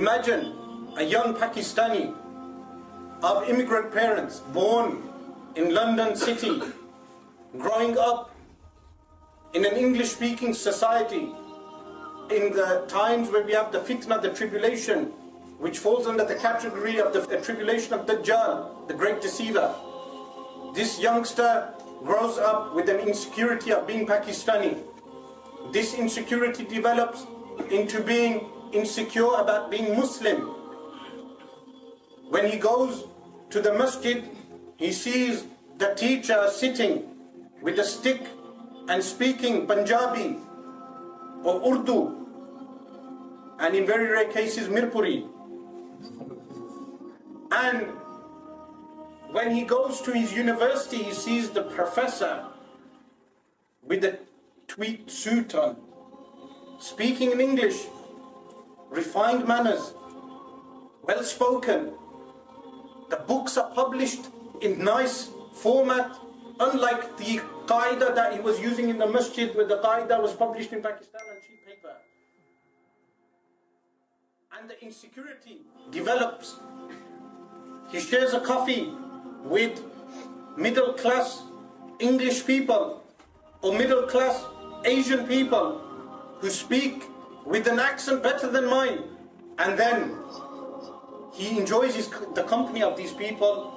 Imagine a young Pakistani of immigrant parents born in London City, growing up in an English-speaking society in the times where we have the fitna, the tribulation, which falls under the category of the tribulation of Dajjal, the great deceiver. This youngster grows up with an insecurity of being Pakistani. This insecurity develops into being insecure about being Muslim. When he goes to the masjid, he sees the teacher sitting with a stick and speaking Punjabi or Urdu, and in very rare cases Mirpuri. And when he goes to his university, he sees the professor with a tweed suit on, speaking in English, refined manners, well spoken. The books are published in nice format, unlike the qaida that he was using in the masjid, where the qaida was published in Pakistan on cheap paper. And the insecurity develops. He shares a coffee with middle class English people or middle class Asian people who speak with an accent better than mine, and then he enjoys the company of these people.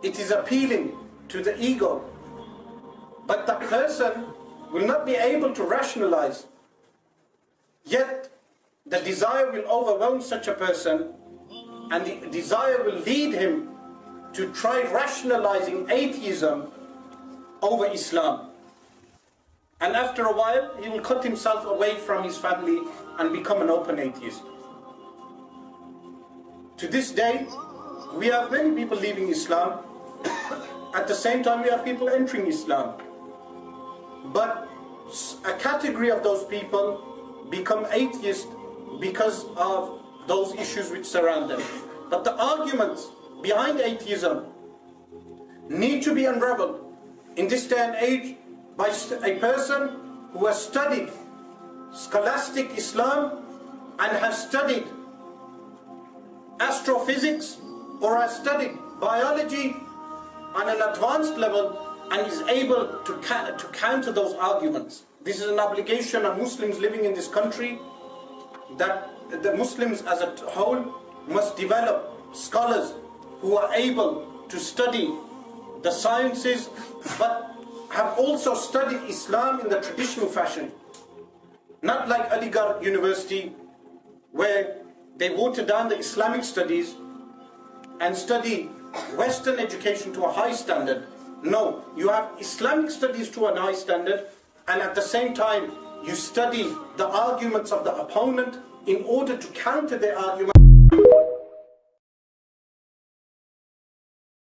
It is appealing to the ego, but the person will not be able to rationalize. Yet the desire will overwhelm such a person, and the desire will lead him to try rationalizing atheism over Islam. And after a while, he will cut himself away from his family and become an open atheist. To this day, we have many people leaving Islam. At the same time, we have people entering Islam. But a category of those people become atheists because of those issues which surround them. But the arguments behind atheism need to be unraveled in this day and age by a person who has studied scholastic Islam and has studied astrophysics or has studied biology on an advanced level and is able to counter those arguments. This is an obligation of Muslims living in this country, that the Muslims as a whole must develop scholars who are able to study the sciences but have also studied Islam in the traditional fashion. Not like Aligarh University, where they water down the Islamic studies and study Western education to a high standard. No, you have Islamic studies to a high standard, and at the same time you study the arguments of the opponent in order to counter their argument.